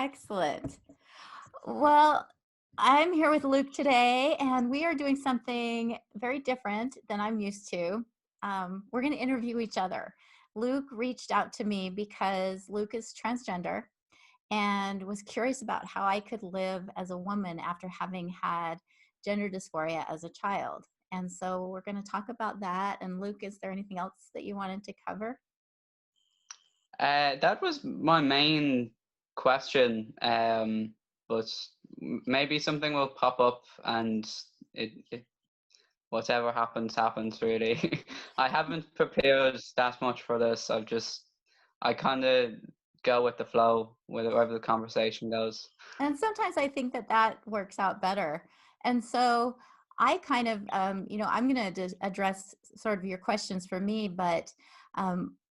Excellent. Well, I'm here with Luke today, and we are doing something very different than I'm used to. We're going to interview each other. Luke reached out to me because Luke is transgender and was curious about how I could live as a woman after having had gender dysphoria as a child. And so we're going to talk about that. And Luke, is there anything else that you wanted to cover? That was my main question, but maybe something will pop up and it whatever happens, happens really. I haven't prepared that much for this. I kind of go with the flow, wherever the conversation goes. And sometimes I think that that works out better. And so I kind of, I'm going to address sort of your questions for me, but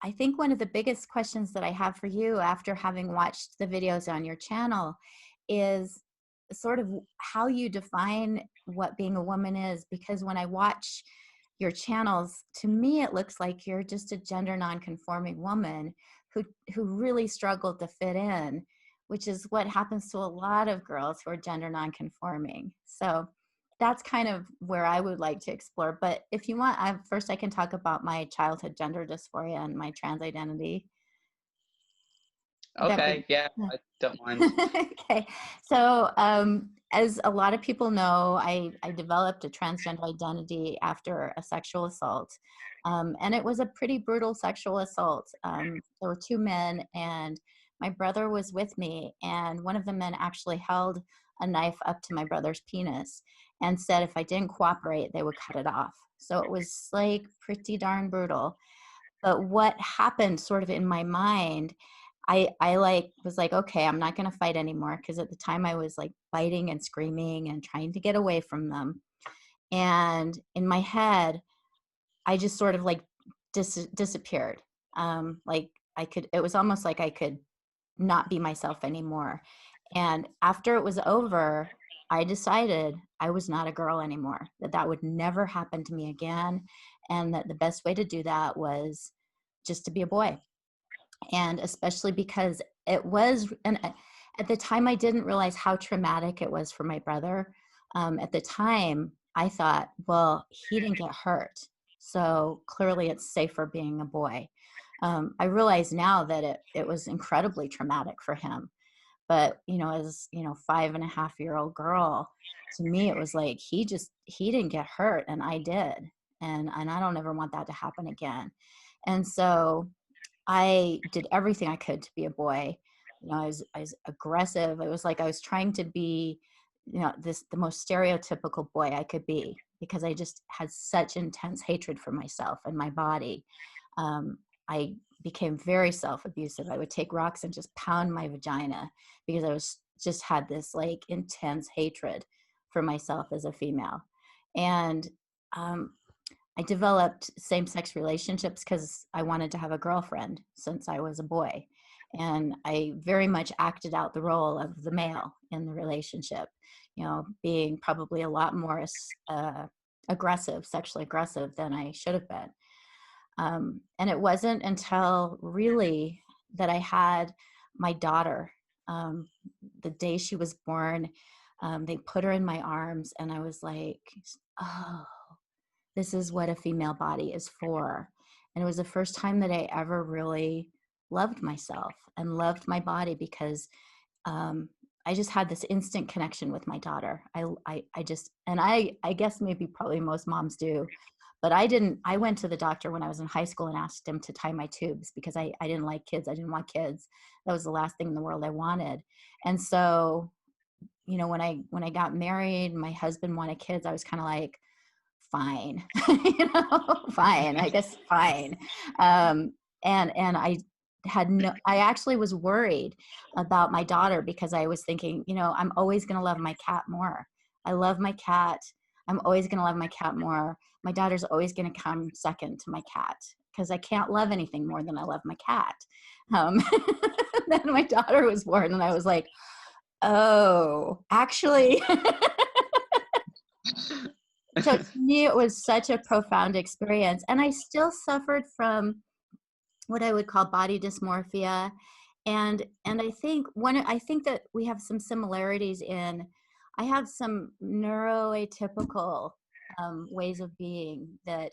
I think one of the biggest questions that I have for you after having watched the videos on your channel is sort of how you define what being a woman is. Because when I watch your channels, to me, it looks like you're just a gender nonconforming woman who really struggled to fit in, which is what happens to a lot of girls who are gender nonconforming. So that's kind of where I would like to explore. But if you want, first I can talk about my childhood gender dysphoria and my trans identity. That Okay, would, yeah, I don't mind. okay. So as a lot of people know, I developed a transgender identity after a sexual assault. And it was a pretty brutal sexual assault. There were two men, and my brother was with me, and one of the men actually held a knife up to my brother's penis and said if I didn't cooperate, they would cut it off. So it was like pretty darn brutal. But what happened sort of in my mind, I like was like, okay, I'm not going to fight anymore, because at the time I was like biting and screaming and trying to get away from them. And in my head, I just sort of like disappeared. Like it was almost like I could not be myself anymore. And after it was over, I decided I was not a girl anymore, that would never happen to me again. And that the best way to do that was just to be a boy. And especially because it was, and at the time I didn't realize how traumatic it was for my brother. At the time I thought, well, he didn't get hurt, so clearly it's safer being a boy. I realize now that it was incredibly traumatic for him. But, as, 5.5-year-old girl, to me, it was like, he didn't get hurt and I did. And I don't ever want that to happen again. And so I did everything I could to be a boy. I was aggressive. It was like I was trying to be, the most stereotypical boy I could be, because I just had such intense hatred for myself and my body. I became very self-abusive. I would take rocks and just pound my vagina because I was just had this like intense hatred for myself as a female. And um, I developed same-sex relationships because I wanted to have a girlfriend since I was a boy. And I very much acted out the role of the male in the relationship, being probably a lot more aggressive, sexually aggressive than I should have been. And it wasn't until really that I had my daughter. The day she was born, they put her in my arms, and I was like, oh, this is what a female body is for. And it was the first time that I ever really loved myself and loved my body, because I just had this instant connection with my daughter. I just, and I guess maybe probably most moms do, but I didn't. I went to the doctor when I was in high school and asked him to tie my tubes because I didn't like kids. I didn't want kids. That was the last thing in the world I wanted. And so, when I got married, my husband wanted kids. I was kind of like, fine, fine, I guess, fine. And I actually was worried about my daughter, because I was thinking, I'm always going to love my cat more. I love my cat. I'm always going to love my cat more. My daughter's always going to come second to my cat, because I can't love anything more than I love my cat. Then my daughter was born, and I was like, oh, actually. So to me, it was such a profound experience. And I still suffered from what I would call body dysmorphia. And I think that we have some similarities in, I have some neuroatypical ways of being that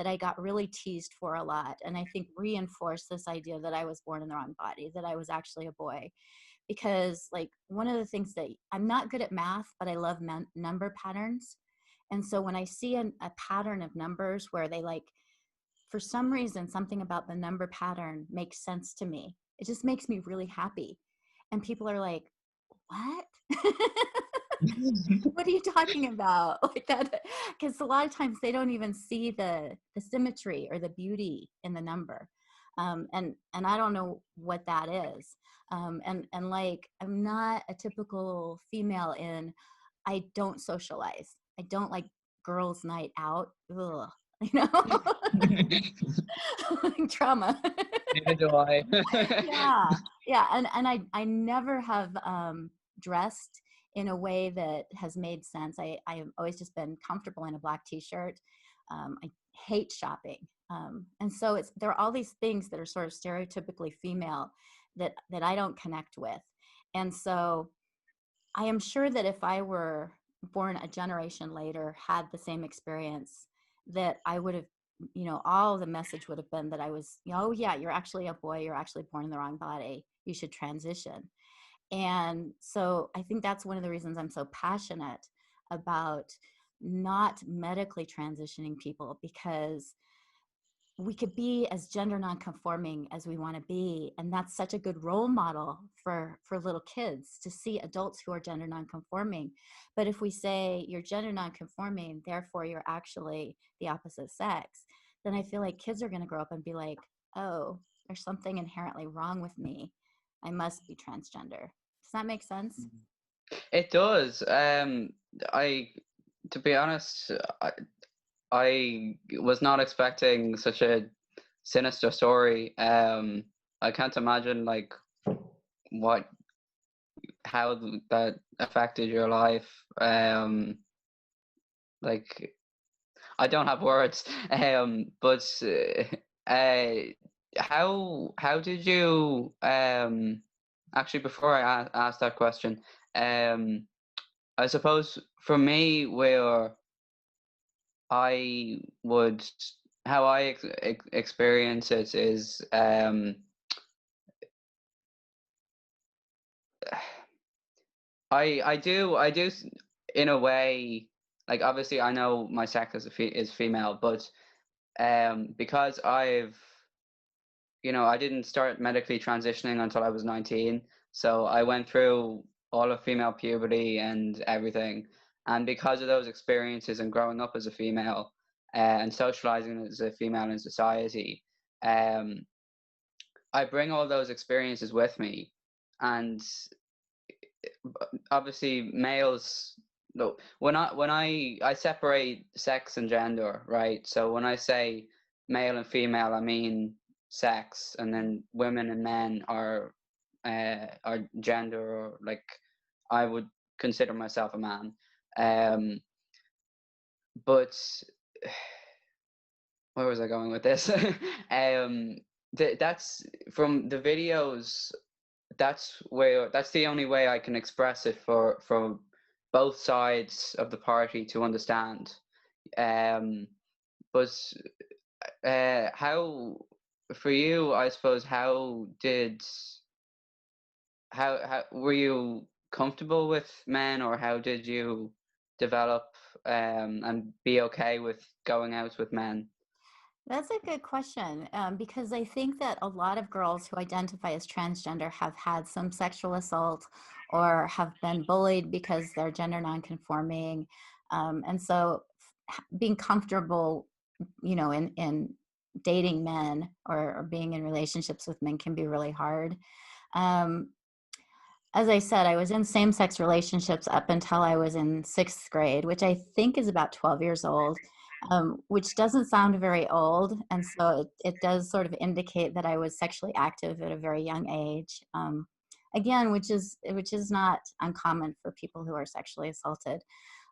I got really teased for a lot, and I think reinforced this idea that I was born in the wrong body, that I was actually a boy. Because like one of the things that I'm not good at math, but I love number patterns. And so when I see a pattern of numbers where they like, for some reason, something about the number pattern makes sense to me. It just makes me really happy. And people are like, what? What are you talking about? Like that, because a lot of times they don't even see the symmetry or the beauty in the number. And I don't know what that is. And like, I'm not a typical female in, I don't socialize. I don't like girls' night out. Ugh, you know, trauma. Neither do I. Yeah, yeah, and I never have dressed in a way that has made sense. I have always just been comfortable in a black t-shirt. I hate shopping, and so there are all these things that are sort of stereotypically female that I don't connect with, and so I am sure that if I were born a generation later, had the same experience, that I would have, all the message would have been that I was, oh yeah, you're actually a boy, you're actually born in the wrong body, you should transition. And so I think that's one of the reasons I'm so passionate about not medically transitioning people, because we could be as gender nonconforming as we want to be, and that's such a good role model for little kids to see adults who are gender nonconforming. But if we say you're gender nonconforming, therefore you're actually the opposite sex, then I feel like kids are going to grow up and be like, oh, there's something inherently wrong with me, I must be transgender. Does that make sense? It does. I, to be honest, I was not expecting such a sinister story. I can't imagine like what how that affected your life. Like I don't have words. But how did you actually before I ask that question, um, I suppose for me where I would how I experience it is I do in a way, like obviously I know my sex is is female, but because I didn't start medically transitioning until I was 19, so I went through all of female puberty and everything, and because of those experiences and growing up as a female and socializing as a female in society, um, I bring all those experiences with me, and obviously males. No, when I separate sex and gender, right? So when I say male and female, I mean sex, and then women and men are gender, or like I would consider myself a man. Um, but where was I going with this? um, that's from the videos. That's the only way I can express it for both sides of the party to understand. Um, but how for you, I suppose, how were you comfortable with men, or how did you develop and be okay with going out with men? That's a good question, because I think that a lot of girls who identify as transgender have had some sexual assault or have been bullied because they're gender nonconforming. And so being comfortable, in dating men or being in relationships with men can be really hard. Um, as I said, I was in same-sex relationships up until I was in sixth grade, which I think is about 12 years old, which doesn't sound very old. And so it does sort of indicate that I was sexually active at a very young age. Again, which is not uncommon for people who are sexually assaulted.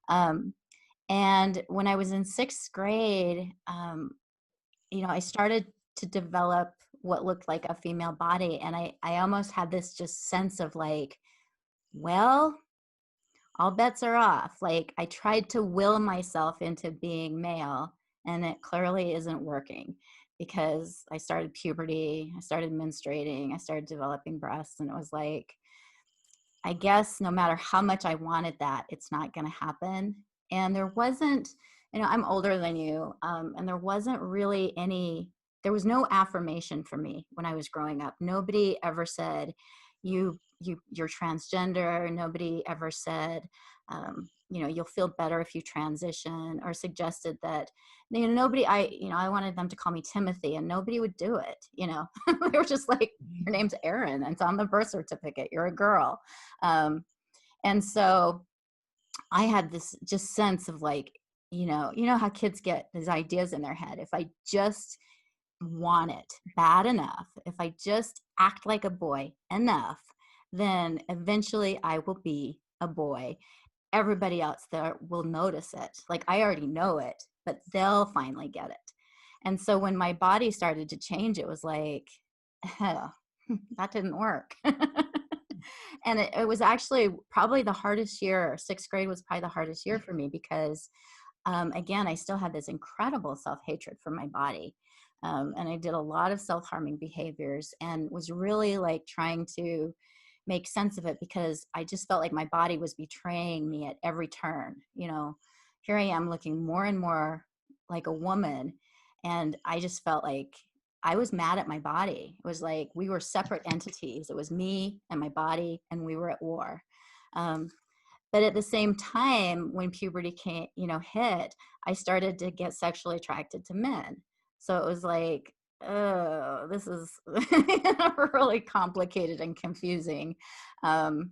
Um, and when I was in sixth grade, I started to develop what looked like a female body. And I almost had this just sense of like, well, all bets are off. Like I tried to will myself into being male, and it clearly isn't working because I started puberty, I started menstruating, I started developing breasts, and it was like, I guess no matter how much I wanted that, it's not going to happen. And there wasn't, I'm older than you, and there wasn't really there was no affirmation for me when I was growing up. Nobody ever said, you're transgender. Nobody ever said, you'll feel better if you transition, or suggested that, nobody, I wanted them to call me Timothy, and nobody would do it. They were just like, your name's Erin, and it's on the birth certificate. You're a girl. And so I had this just sense of like, how kids get these ideas in their head. If I just want it bad enough, if I just act like a boy enough, then eventually I will be a boy. Everybody else there will notice it. Like I already know it, but they'll finally get it. And so when my body started to change, it was like, oh, that didn't work. And it was actually probably the hardest year. Sixth grade was probably the hardest year for me because, again, I still had this incredible self-hatred for my body. And I did a lot of self-harming behaviors and was really like trying to make sense of it because I just felt like my body was betraying me at every turn. Here I am looking more and more like a woman. And I just felt like I was mad at my body. It was like we were separate entities. It was me and my body, and we were at war. But at the same time, when puberty hit, I started to get sexually attracted to men. So it was like, oh, this is really complicated and confusing. And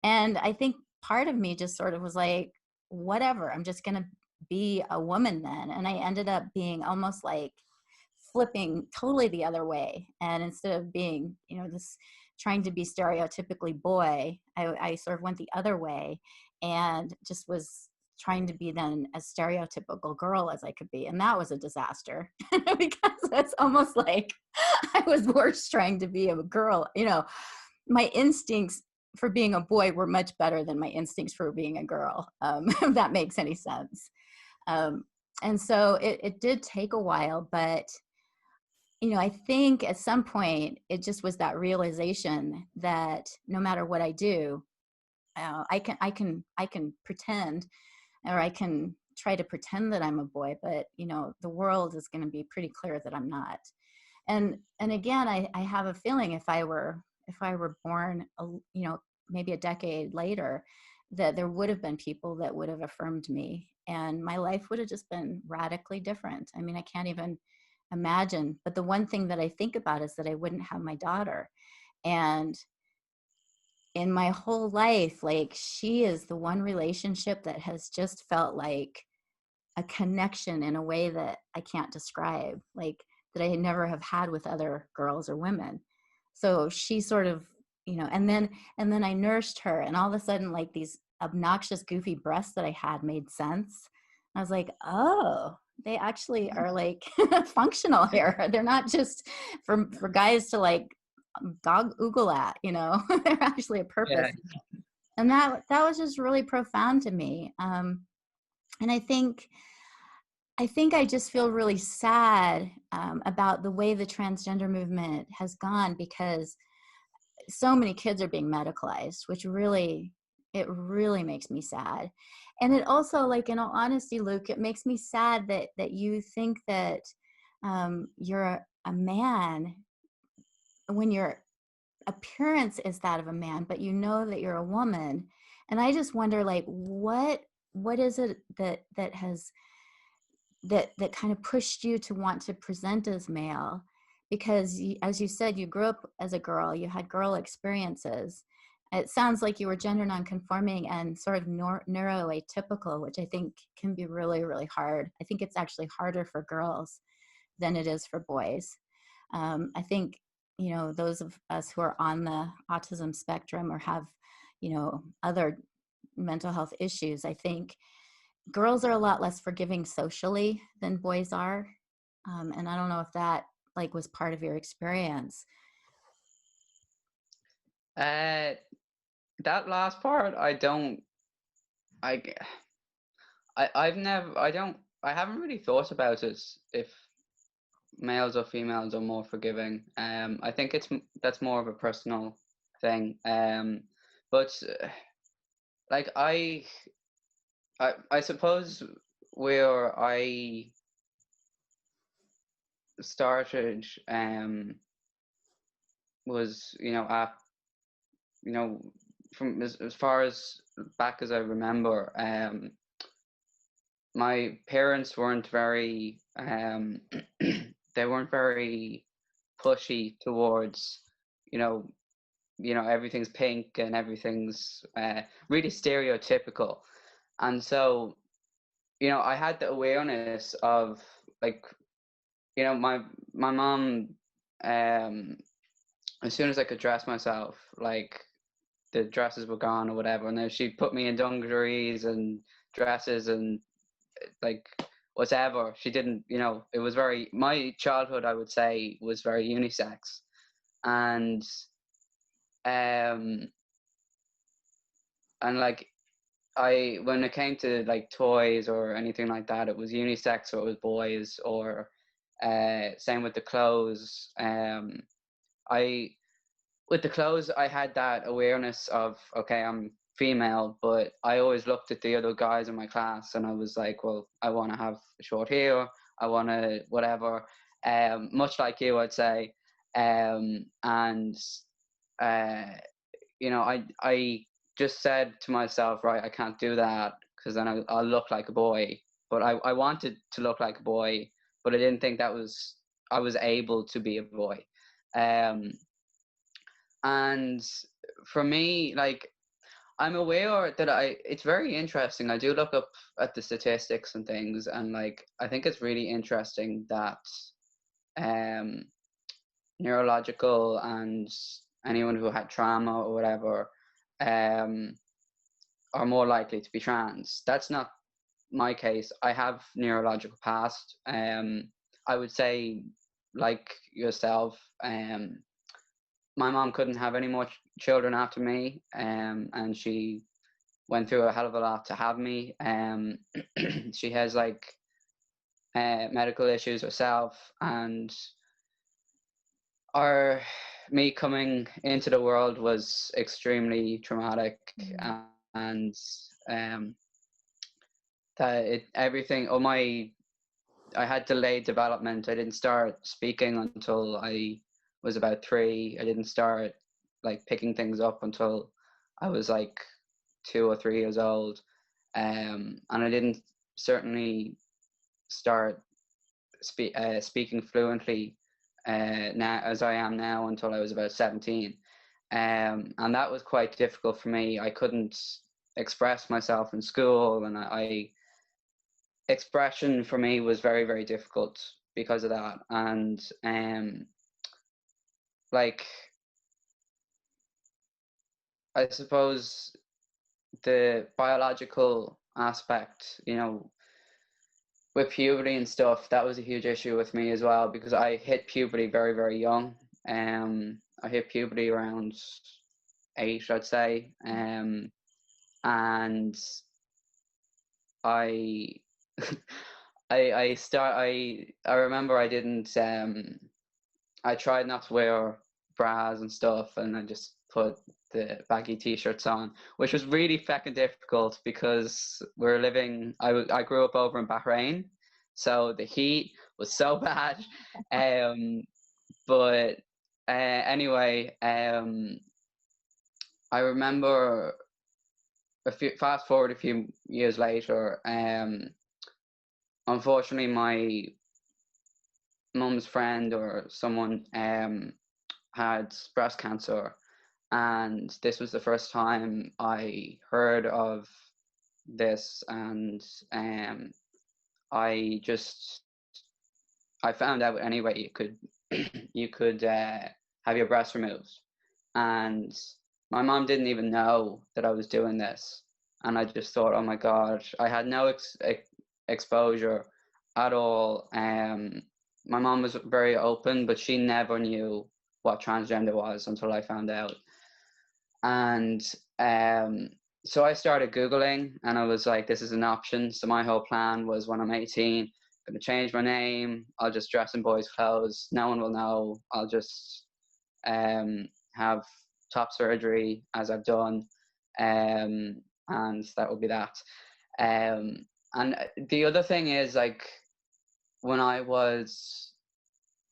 I think part of me just sort of was like, whatever, I'm just going to be a woman then. And I ended up being almost like flipping totally the other way. And instead of being, this trying to be stereotypically boy, I sort of went the other way and just was trying to be then as stereotypical girl as I could be. And that was a disaster because it's almost like I was worse trying to be a girl. My instincts for being a boy were much better than my instincts for being a girl, if that makes any sense. And so it did take a while, but I think at some point it just was that realization that no matter what I do, I can pretend, or I can try to pretend that I'm a boy, but the world is going to be pretty clear that I'm not. And again, I have a feeling if I were born, maybe a decade later, that there would have been people that would have affirmed me, and my life would have just been radically different. I mean, I can't even imagine. But the one thing that I think about is that I wouldn't have my daughter. And in my whole life, like, she is the one relationship that has just felt like a connection in a way that I can't describe, like that I never have had with other girls or women. So she sort of, and then I nursed her, and all of a sudden, like, these obnoxious, goofy breasts that I had made sense. I was like, oh, they actually are like functional here. They're not just for guys to like dog oogle at, they're actually a purpose. Yeah. And that was just really profound to me. And I think I just feel really sad about the way the transgender movement has gone, because so many kids are being medicalized, which really makes me sad. And it also, like, in all honesty, Luke, it makes me sad that you think that you're a man when your appearance is that of a man, but that you're a woman. And I just wonder, like, what is it that has that kind of pushed you to want to present as male? Because as you said, you grew up as a girl, you had girl experiences. It sounds like you were gender nonconforming and sort of neuroatypical, which I think can be really, really hard. I think it's actually harder for girls than it is for boys. I think, those of us who are on the autism spectrum or have, other mental health issues, I think girls are a lot less forgiving socially than boys are. And I don't know if that like was part of your experience? Uh, that last part, I, g- I've never, I haven't really thought about it if males or females are more forgiving. I think that's more of a personal thing. But like I suppose where I started was, you know from as far as back as I remember, my parents weren't very they weren't very pushy towards, you know everything's pink and everything's really stereotypical. And so, I had the awareness of, like, my mom, um as soon as I could dress myself, like, the dresses were gone or whatever, and then she put me in dungarees and dresses and, like, whatever. She didn't, it was very, my childhood, I would say, was very unisex. And um and like, when it came to, like, toys or anything like that, it was unisex, or it was boys, or same with the clothes. I With the clothes, I had that awareness of, okay, I'm female, but I always looked at the other guys in my class and I was like, well, I want to have short hair, I want to whatever, much like you, I'd say. And uh, I just said to myself, right, I can't do that because then I'll look like a boy. But I wanted to look like a boy, but I didn't think I was able to be a boy. Um, and for me, like, I'm aware that it's very interesting. I do look up at the statistics and things, and, like, I think it's really interesting that um, neurological and anyone who had trauma or whatever um, are more likely to be trans. That's not my case. I have neurological past. I would say, like yourself, my mom couldn't have any more children after me, and she went through a hell of a lot to have me. She has, like, medical issues herself, and our me coming into the world was extremely traumatic. Mm. And um, that it everything. I had delayed development. I didn't start speaking until I was about 3. I didn't start, like, picking things up until I was, like, 2 or 3 years old. And I didn't certainly start speaking fluently now as I am now until I was about 17. And that was quite difficult for me. I couldn't express myself in school, and expression for me was very, very difficult because of that. And like, I suppose the biological aspect, with puberty and stuff, that was a huge issue with me as well, because I hit puberty very, very young. I hit puberty around 8, I'd say. And I I remember I didn't I tried not to wear bras and stuff, and I just put the baggy t-shirts on, which was really fucking difficult because I grew up over in Bahrain, so the heat was so bad. Um, but anyway, I remember fast forward a few years later. Unfortunately, my mum's friend or someone had breast cancer, and this was the first time I heard of this. And I just I found out anyway you could you could have your breast removed, and my mom didn't even know that I was doing this. And I just thought, oh my god, I had no exposure at all. my mom was very open, but she never knew what transgender was until I found out. And so I started Googling, and I was like, this is an option. So my whole plan was, when I'm 18, I'm going to change my name. I'll just dress in boys' clothes. No one will know. I'll just have top surgery, as I've done. And that will be that. And the other thing is, like, when I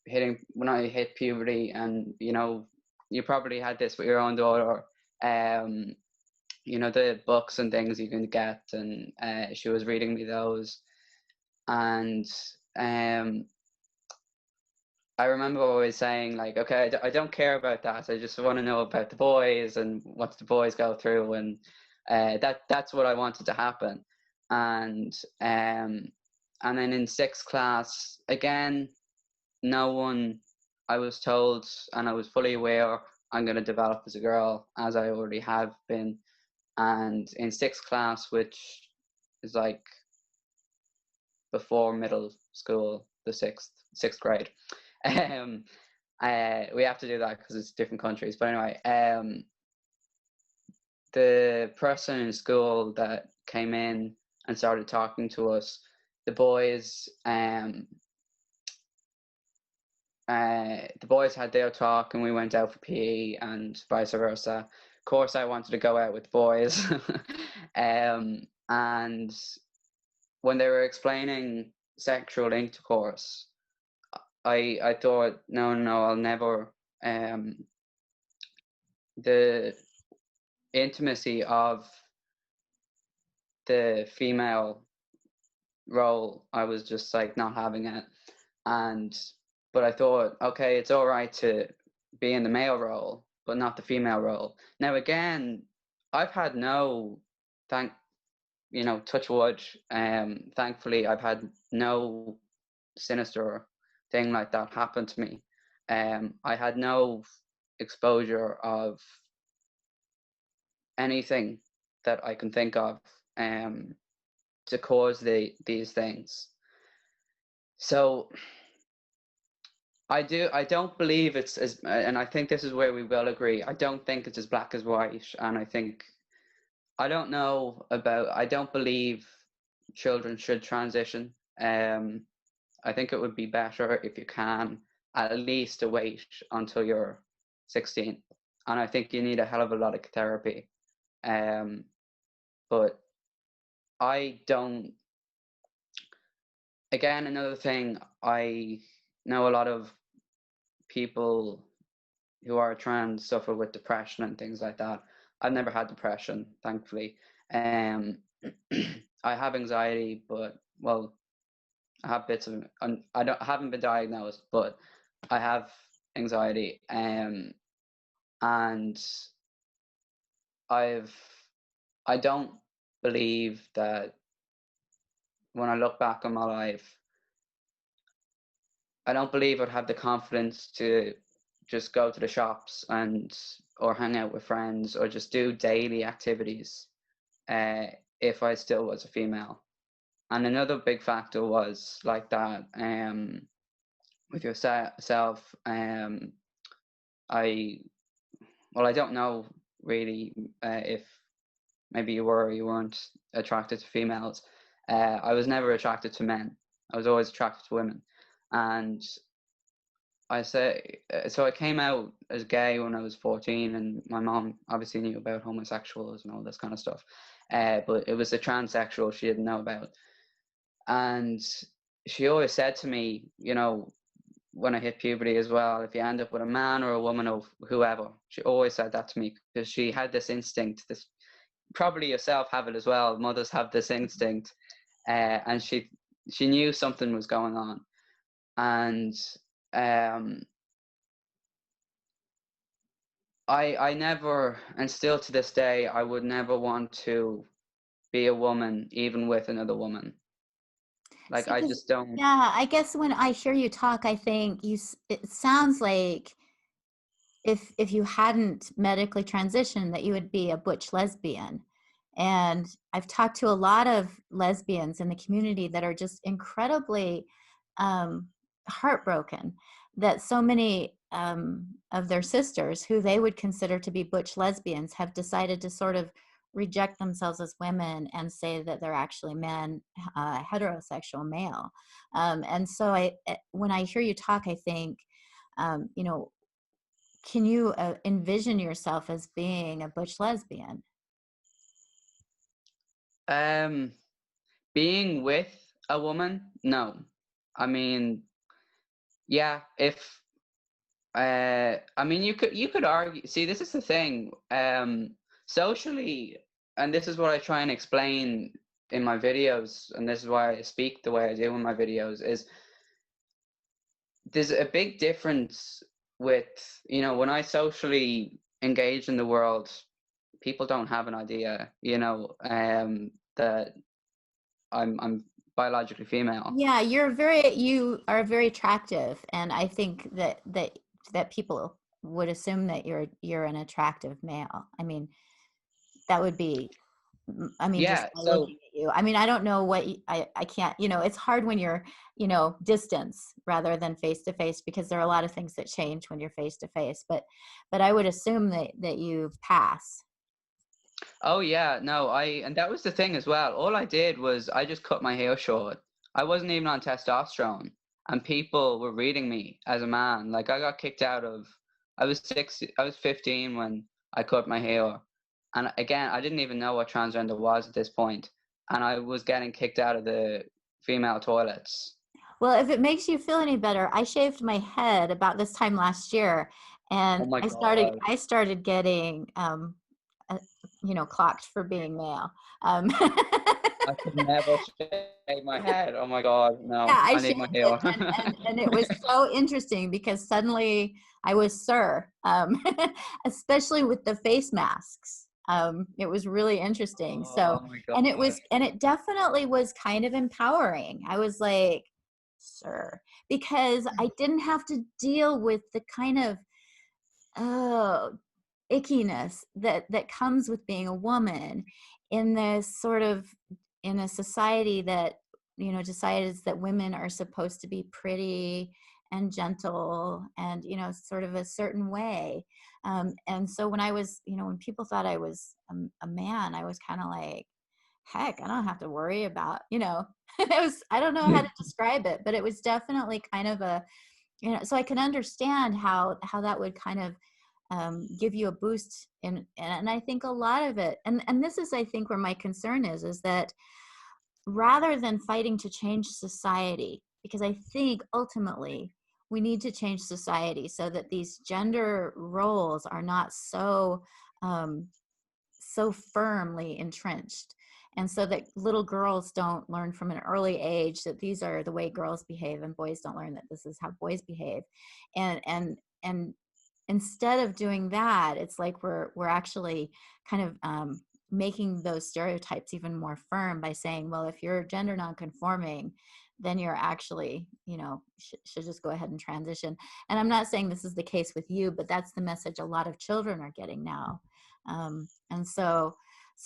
hit puberty, and you probably had this with your own daughter, the books and things you can get, and she was reading me those, and I remember always saying, like, okay, I don't care about that. I just want to know about the boys and what the boys go through, and that's what I wanted to happen. And then in sixth class, again, no one, I was told, and I was fully aware, I'm going to develop as a girl, as I already have been. And in sixth class, which is like before middle school, the sixth grade, we have to do that because it's different countries. But anyway, the person in school that came in and started talking to us, the boys, the boys had their talk, and we went out for PE, and vice versa. Of course, I wanted to go out with boys. And when they were explaining sexual intercourse, I thought, no, I'll never. The intimacy of the female role, I was just like not having it. But I thought, okay, it's all right to be in the male role, but not the female role. Now, again, I've had touch wood. Thankfully, I've had no sinister thing like that happen to me. I had no exposure of anything that I can think of to cause these things. So I don't believe it's as, and I think this is where we will agree, I don't think it's as black as white. And I don't believe children should transition. I think it would be better if you can at least wait until you're 16. And I think you need a hell of a lot of therapy. But I don't, again, another thing, I know a lot of people who are trans suffer with depression and things like that. I've never had depression, thankfully. I have anxiety, but, well, I have bits of, I haven't been diagnosed, but I have anxiety. And I don't believe that, when I look back on my life, I don't believe I'd have the confidence to just go to the shops or hang out with friends or just do daily activities if I still was a female. And another big factor was like that with yourself. I don't know really if maybe you were or you weren't attracted to females. I was never attracted to men. I was always attracted to women. And so I came out as gay when I was 14, and my mom obviously knew about homosexuals and all this kind of stuff. But it was the transsexual she didn't know about. And she always said to me, when I hit puberty as well, if you end up with a man or a woman or whoever, she always said that to me, because she had this instinct, this, probably yourself have it as well, mothers have this instinct, and she knew something was going on. And I never, and still to this day, I would never want to be a woman, even with another woman. Like, See, I just don't. yeah, I guess when I hear you talk, I think it sounds like if you hadn't medically transitioned, that you would be a butch lesbian. And I've talked to a lot of lesbians in the community that are just incredibly heartbroken that so many of their sisters who they would consider to be butch lesbians have decided to sort of reject themselves as women and say that they're actually men, heterosexual male. And so when I hear you talk, I think, you know, can you envision yourself as being a butch lesbian? Um, being with a woman, no. I mean, yeah, if I mean, you could argue. See, this is the thing. Socially, and this is what I try and explain in my videos, and this is why I speak the way I do in my videos. Is there's a big difference with, you know, when I socially engage in the world, people don't have an idea, you know, that I'm biologically female. Yeah, you are very attractive, and I think that people would assume that you're an attractive male. I mean, that would be, I mean, just Yeah, by so looking at you. I mean, I don't know what I can't, you know, it's hard when you're, you know, distance rather than face to face, because there are a lot of things that change when you're face to face. But I would assume that you pass. oh yeah, no, and that was the thing as well. All I did was I just cut my hair short. I wasn't even on testosterone, and people were reading me as a man. Like I got kicked out of. I was 15 when I cut my hair, and again, I didn't even know what transgender was at this point, and I was getting kicked out of the female toilets. Well, if it makes you feel any better, I shaved my head about this time last year, Oh and my I God. started getting uh, you know, clocked for being male. I could never shave my head. Oh my God, no, Yeah, I I need shaved my it, hair. and it was so interesting because suddenly I was Sir, especially with the face masks. It was really interesting. So, Oh my and God. it definitely was kind of empowering. I was like, Sir, because I didn't have to deal with the kind of, oh, ickiness that comes with being a woman in this sort of, in a society that, you know, decides that women are supposed to be pretty and gentle and, you know, sort of a certain way. And so when I was, you know, when people thought I was a man, I was kind of like, heck, I don't have to worry about, you know, it was, I don't know how to describe it, but it was definitely kind of a, you know, so I can understand how that would kind of give you a boost in, and I think a lot of it, and this is, I think, where my concern is that rather than fighting to change society, because I think ultimately we need to change society so that these gender roles are not so um, so firmly entrenched, and so that little girls don't learn from an early age that these are the way girls behave, and boys don't learn that this is how boys behave. And instead of doing that, it's like we're actually kind of making those stereotypes even more firm by saying, well, if you're gender nonconforming, then you're actually, you know, should just go ahead and transition. And I'm not saying this is the case with you, but that's the message a lot of children are getting now. And so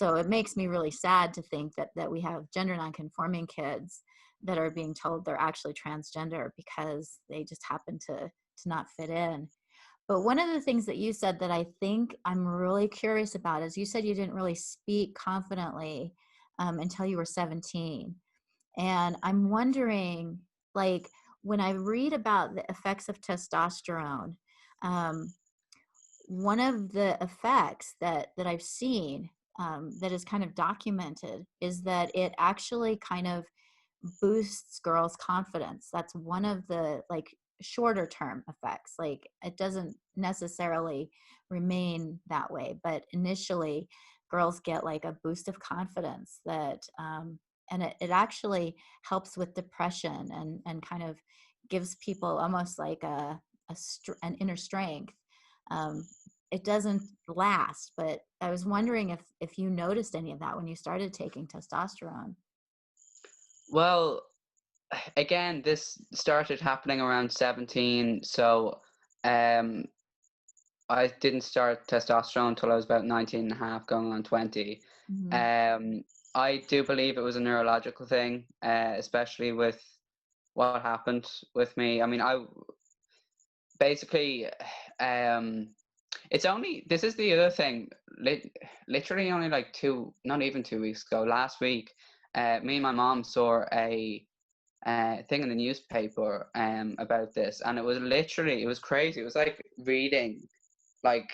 it makes me really sad to think that we have gender nonconforming kids that are being told they're actually transgender because they just happen to not fit in. But one of the things that you said that I think I'm really curious about is you said you didn't really speak confidently until you were 17. And I'm wondering, like, when I read about the effects of testosterone, um, one of the effects that I've seen that is kind of documented is that it actually kind of boosts girls' confidence. That's one of the like shorter term effects. Like it doesn't necessarily remain that way, but initially girls get like a boost of confidence that and it actually helps with depression and kind of gives people almost like an inner strength. um, it doesn't last, but I was wondering if you noticed any of that when you started taking testosterone. Well, again, this started happening around 17, so um, I didn't start testosterone until I was about 19 and a half, going on 20. Mhm. Um, I do believe it was a neurological thing, especially with what happened with me. I mean, I basically, it's only, this is the other thing, literally only like not even 2 weeks ago, last week, me and my mom saw a thing in the newspaper about this, and it was literally, it was crazy. It was like reading like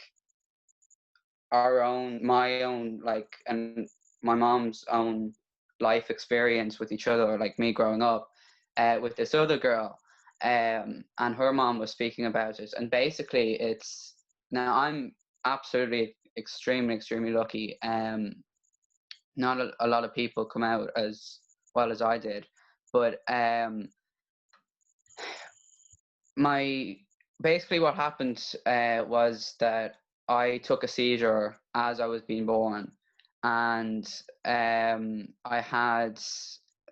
my own, like, and my mom's own life experience with each other, like me growing up with this other girl, and her mom was speaking about it. And basically, it's, now I'm absolutely extremely lucky. Not a lot of people come out as well as I did, but my basically what happened was that I took a seizure as I was being born, and I had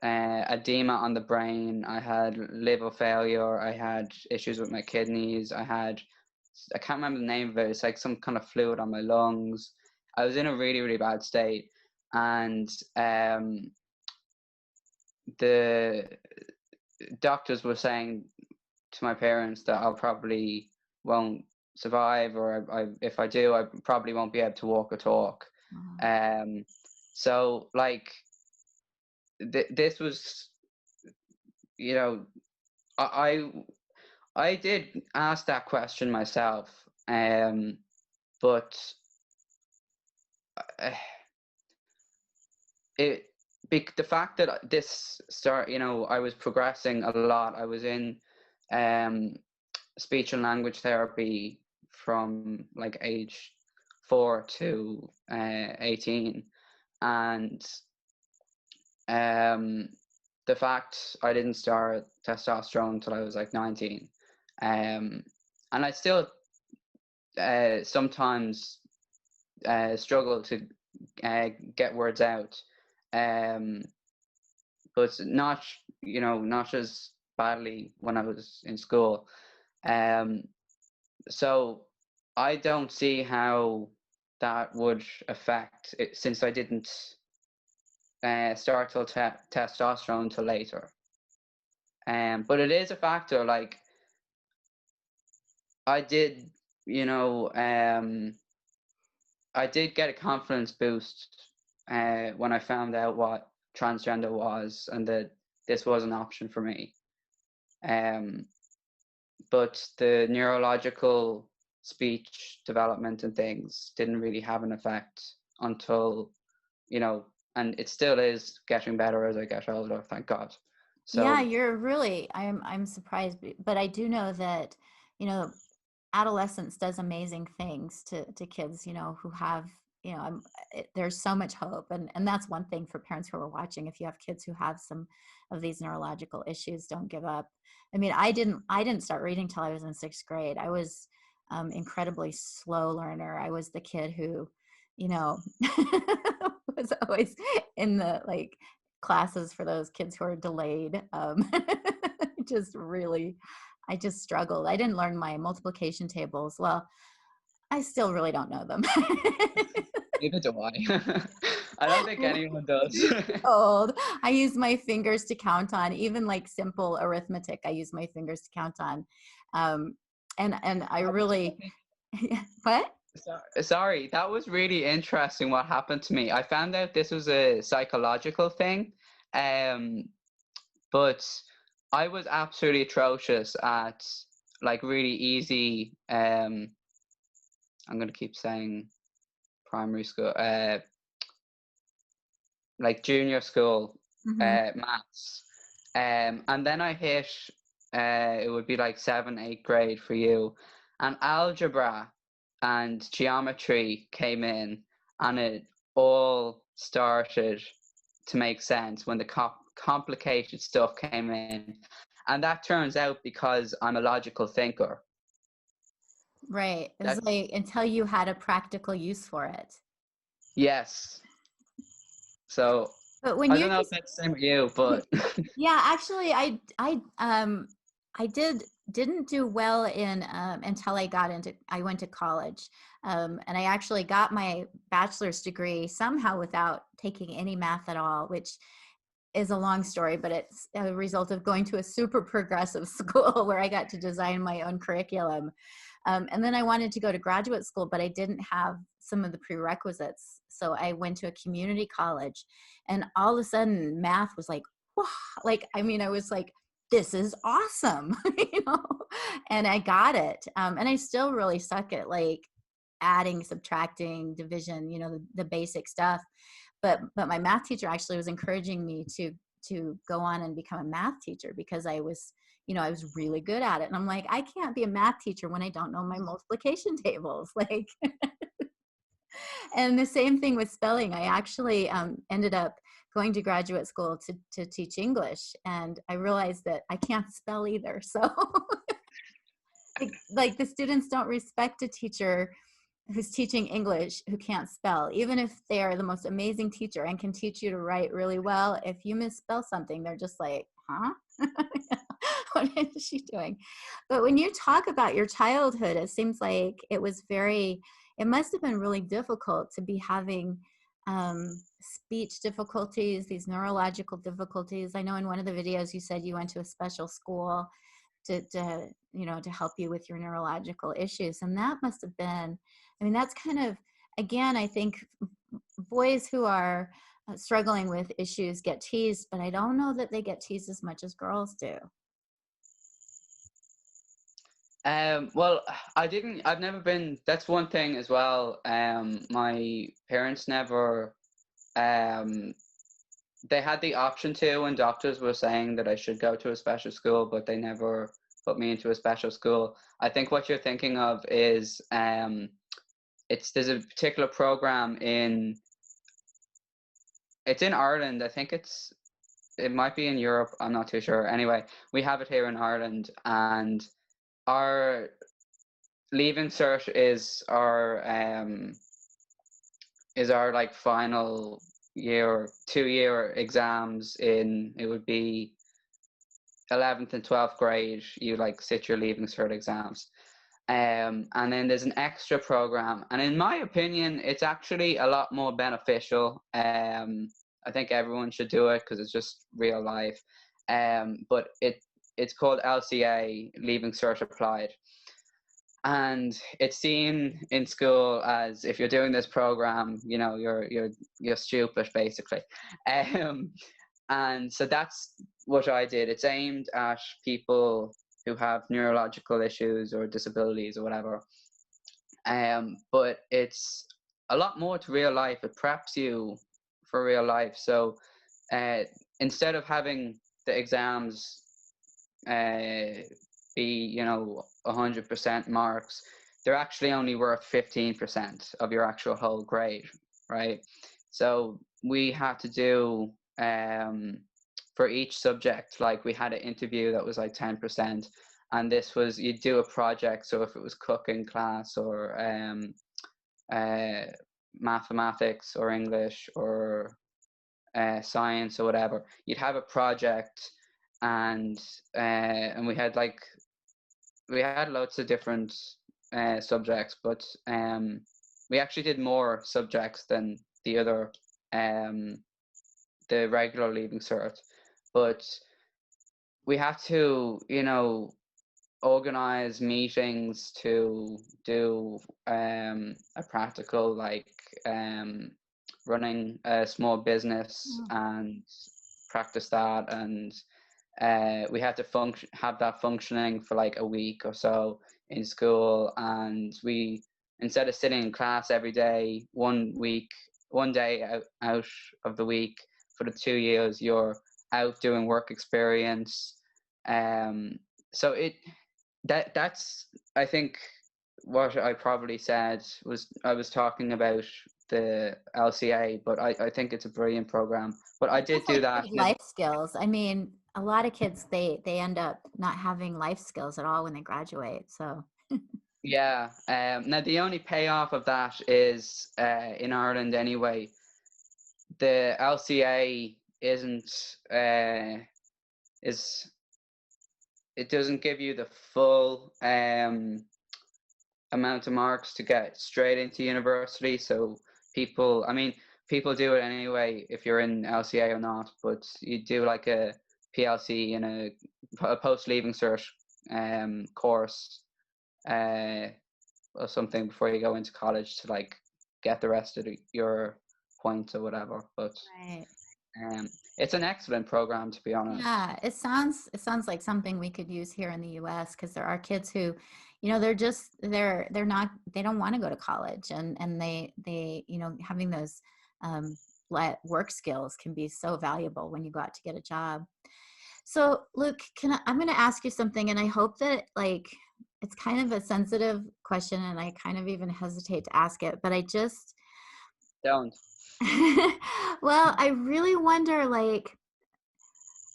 edema on the brain. I had liver failure. I had issues with my kidneys. I can't remember the name of it. It's like some kind of fluid on my lungs. I was in a really bad state, and the doctors were saying to my parents that I probably won't survive, or if I do, I probably won't be able to walk or talk. So like this was, you know, I I did ask that question myself, but uh, it the fact that this start, you know, I was progressing a lot. I was in um speech and language therapy from like age 4 to 18, and the fact I didn't start testosterone until I was like 19, and I still sometimes struggle to get words out, but not, you know, not as badly when I was in school. Um, so I don't see how that would affect it, since I didn't start till testosterone till later. But it is a factor. Like I did, you know, I did get a confidence boost when I found out what transgender was and that this was an option for me. Um, but the neurological speech development and things didn't really have an effect until, you know, and it still is getting better as I get older, thank God. Yeah, So you're really, I'm surprised, but I do know that, you know, adolescence does amazing things to kids, you know, who have, you know, there's so much hope. And that's one thing for parents who are watching. If you have kids who have some of these neurological issues, don't give up. I mean, I didn't start reading till I was in 6th grade. I was incredibly slow learner. I was the kid who, you know, was always in the like classes for those kids who are delayed. Just really, I just struggled. I didn't learn my multiplication tables. Well, I still really don't know them. neither do I. I don't think anyone does. Old. I use my fingers to count on, even like simple arithmetic. I use my fingers to count on. Um, and I really, what? Sorry, that was really interesting what happened to me. I found out this was a psychological thing, um, but I was absolutely atrocious at like really easy. I'm gonna keep saying primary school, like junior school, Hmm. maths, and then I hit. It would be like 7, 8th grade for you, and algebra and geometry came in, and it all started to make sense when the complicated stuff came in. And that turns out because I'm a logical thinker. Right. It was That, like until you had a practical use for it. yes. So But when I you're don't know if just, that's the same with you, but yeah, actually, I didn't do well in until I went to college, and I actually got my bachelor's degree somehow without taking any math at all, which is a long story, but it's a result of going to a super progressive school where I got to design my own curriculum. And then I wanted to go to graduate school, but I didn't have some of the prerequisites. So I went to a community college, and all of a sudden math was like, wow, like, I mean, I was like, this is awesome, you know, and I got it. And I still really suck at like adding, subtracting, division, you know, the basic stuff. But my math teacher actually was encouraging me to go on and become a math teacher because I was, you know, I was really good at it. And I'm like, I can't be a math teacher when I don't know my multiplication tables. Like, and the same thing with spelling. I actually ended up going to graduate school to teach English, and I realized that I can't spell either. So like the students don't respect a teacher who's teaching English who can't spell, even if they are the most amazing teacher and can teach you to write really well. If you misspell something, they're just like, huh? What is she doing? But when you talk about your childhood, it seems like it was it must have been really difficult to be having speech difficulties, these neurological difficulties. I know in one of the videos you said you went to a special school to you know, to help you with your neurological issues. And that must have been, I mean, that's kind of, again, I think boys who are struggling with issues get teased, but I don't know that they get teased as much as girls do. Well, I've never been, that's one thing as well. My parents never, um, they had the option to, and doctors were saying that I should go to a special school, but they never put me into a special school. I think what you're thinking of is, there's a particular program it's in Ireland. I think it might be in Europe. I'm not too sure. Anyway, we have it here in Ireland, and our leaving cert is our like final year, 2-year exams in, it would be 11th and 12th grade. You like sit your leaving cert exams. And then there's an extra program, and in my opinion, it's actually a lot more beneficial. I think everyone should do it because it's just real life. But it's called LCA, Leaving Cert Applied, and it's seen in school as, if you're doing this program, you know, you're stupid basically. Um, and so that's what I did. It's aimed at people who have neurological issues or disabilities or whatever. But it's a lot more to real life. It preps you for real life. So uh, instead of having the exams be, you know, 100% marks, they're actually only worth 15% of your actual whole grade, right? So we had to do, for each subject, like we had an interview that was like 10%, and this was, you do a project. So if it was cooking class or mathematics or English or science or whatever, you'd have a project, and we had lots of different subjects, but we actually did more subjects than the other the regular leaving cert. But we have to, you know, organize meetings to do a practical, like running a small business, and practice that. And we had to have that functioning for like a week or so in school. And we, instead of sitting in class every day, one day out of the week for the 2 years, you're out doing work experience. So that's, I think, what I probably said was, I was talking about the LCA, but I think it's a brilliant program. But I did It's do like that. big life skills. I mean, a lot of kids, they end up not having life skills at all when they graduate. So Yeah. Now the only payoff of that is, in Ireland anyway, the LCA isn't is it doesn't give you the full amount of marks to get straight into university. So people, I mean, people do it anyway if you're in LCA or not, but you do like a PLC and a post leaving cert course or something before you go into college to like get the rest of your points or whatever. But Right. it's an excellent program, to be honest. Yeah, it sounds like something we could use here in the US, because there are kids who, they don't want to go to college, and they having those work skills can be so valuable when you go out to get a job. So, Luke, I'm going to ask you something, and I hope that, like, it's kind of a sensitive question, and I kind of even hesitate to ask it, but I just, Don't. well, I really wonder, like,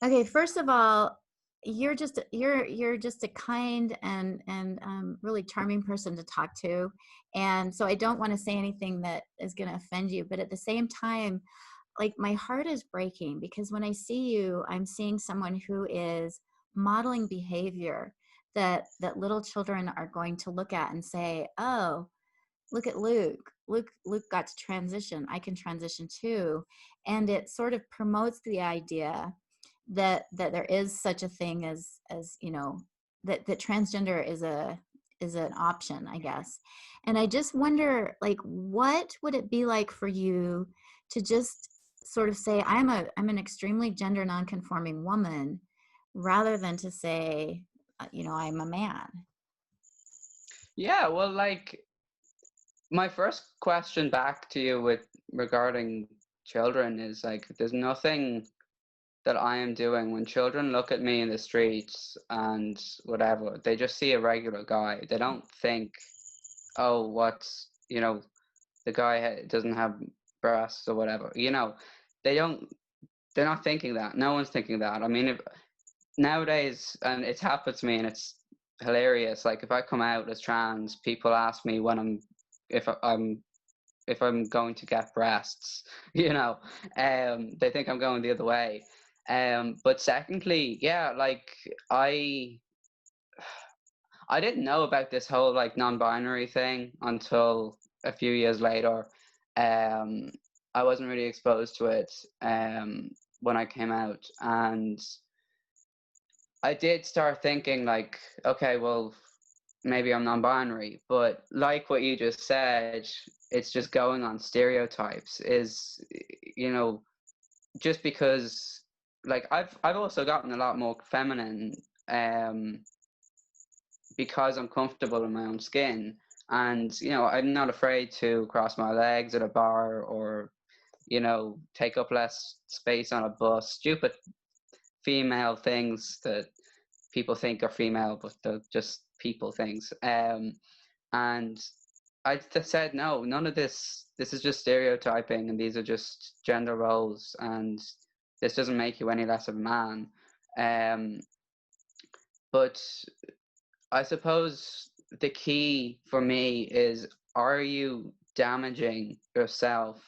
okay, first of all, you're just a kind and really charming person to talk to, and so I don't want to say anything that is going to offend you, but at the same time, like, my heart is breaking, because when I see you, I'm seeing someone who is modeling behavior that little children are going to look at and say, "Oh, look at Luke. Luke got to transition. I can transition too." And it sort of promotes the idea that there is such a thing as that transgender is an option, I guess. And I just wonder, like, what would it be like for you to just sort of say, I'm an extremely gender nonconforming woman, rather than to say, I'm a man. Yeah, well, like my first question back to you with regarding children is like, there's nothing that I am doing when children look at me in the streets and whatever, they just see a regular guy. They don't think, oh, the guy doesn't have breasts or whatever. They don't. They're not thinking that. No one's thinking that. I mean, if, nowadays, and it's happened to me, and it's hilarious. Like if I come out as trans, people ask me if I'm if I'm going to get breasts. They think I'm going the other way. But secondly, yeah, like I I didn't know about this whole like non-binary thing until a few years later. Um, I wasn't really exposed to it when I came out, and I did start thinking like, okay, well, maybe I'm non-binary. But like what you just said, it's just going on stereotypes. You know, just because like I've also gotten a lot more feminine. Um, because I'm comfortable in my own skin. And, I'm not afraid to cross my legs at a bar or, take up less space on a bus. Stupid female things that people think are female, but they're just people things. And I just said, no, none of this. This is just stereotyping, and these are just gender roles, and this doesn't make you any less of a man. But I suppose the key for me is, are you damaging yourself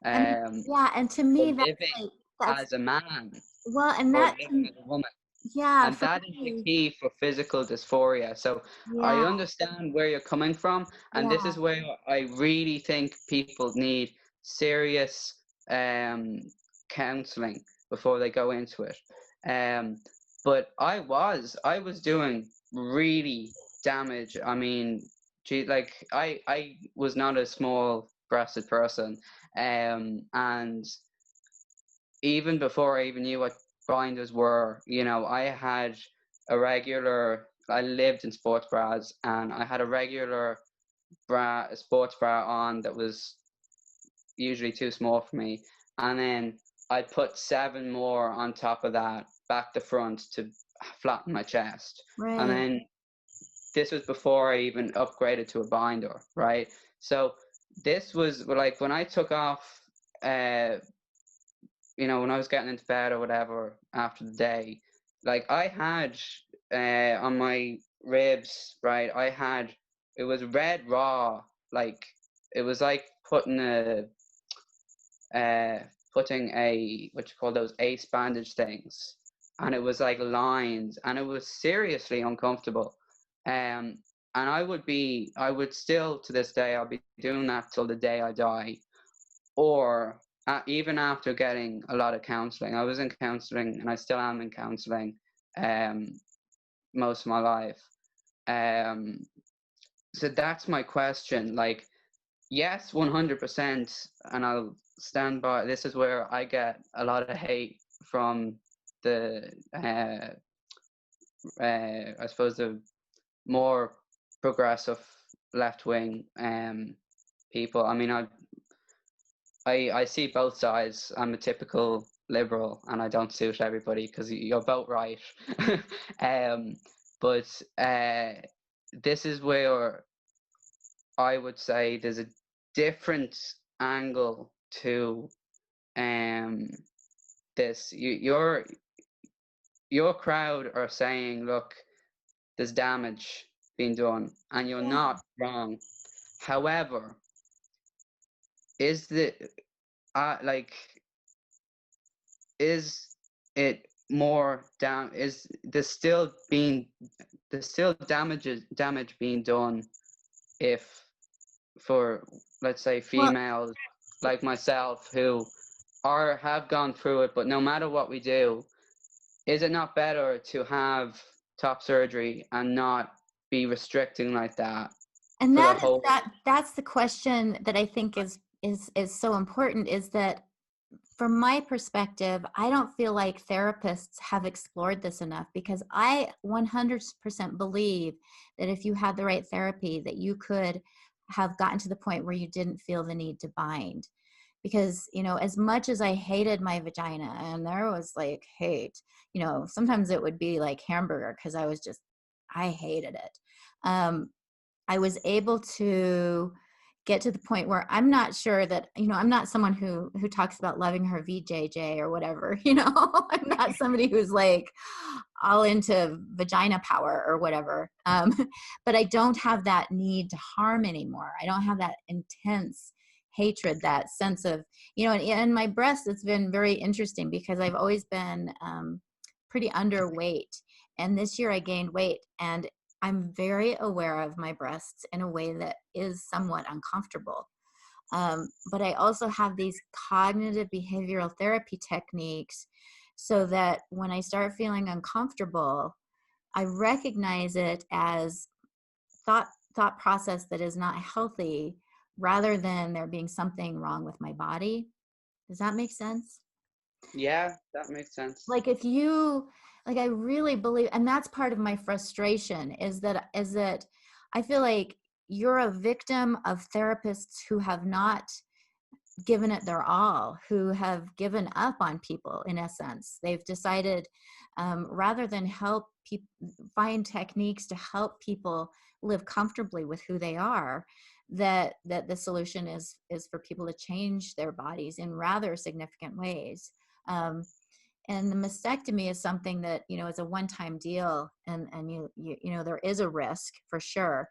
And um, yeah, and to for me, living that's as a man well, and or that living as a woman? yeah, And for that is the me, key for physical dysphoria. So I yeah, understand where you're coming from, and this yeah. is where I really think people need serious counseling before they go into it. But I was doing really damage. I mean, gee, like I was not a small breasted person, and even before I even knew what binders were, I lived in sports bras, and I had a regular sports bra on that was usually too small for me. And then I'd put 7 more on top of that, back to front, to flatten my chest. And Right. then this was before I even upgraded to a binder, right? So this was like when I took off, when I was getting into bed or whatever after the day, like I had on my ribs, right? It was red raw, like it was like uh, putting what you call those ace bandage things, and it was like lines, and it was seriously uncomfortable. And I would still, to this day, I'll be doing that till the day I die, or even after getting a lot of counseling. I was in counseling, and I still am in counseling most of my life. Um, so that's my question. Like, yes, 100%, and I'll stand by. This is where I get a lot of hate from the, I suppose, the more progressive left wing people. I mean, I see both sides. I'm a typical liberal, and I don't suit everybody because you're both right. um, but this is where I would say there's a different angle to um, this. Your crowd are saying, look, there's damage being done, and you're Yeah. not wrong. However, is the like, is it more down? Is there's still damage being done if, for, let's say, Well, females like myself who have gone through it, but no matter what we do, is it not better to have top surgery and not be restricting like that and for the whole? that's the question that I think is so important, is that from my perspective, I don't feel like therapists have explored this enough, because I 100% believe that if you had the right therapy, that you could have gotten to the point where you didn't feel the need to bind. Because, as much as I hated my vagina, and there was like hate, sometimes it would be like hamburger, because I hated it. I was able to get to the point where I'm not sure that, I'm not someone who talks about loving her VJJ or whatever, I'm not somebody who's like all into vagina power or whatever. But I don't have that need to harm anymore. I don't have that intense hatred, that sense of, and my breast, it's been very interesting because I've always been pretty underweight. And this year I gained weight, and I'm very aware of my breasts in a way that is somewhat uncomfortable. But I also have these cognitive behavioral therapy techniques so that when I start feeling uncomfortable, I recognize it as thought process that is not healthy, rather than there being something wrong with my body. Does that make sense? Yeah, that makes sense. Like, if you, like, I really believe, and that's part of my frustration, is that I feel like you're a victim of therapists who have not given it their all, who have given up on people. In essence, they've decided, rather than help people find techniques to help people live comfortably with who they are, that the solution is for people to change their bodies in rather significant ways. Um, and the mastectomy is something that, is a one-time deal, and there is a risk for sure,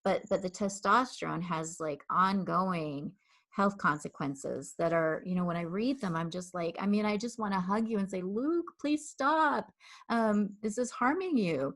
but the testosterone has like ongoing health consequences that are, when I read them, I'm just like, I mean, I just want to hug you and say, Luke, please stop. This is harming you.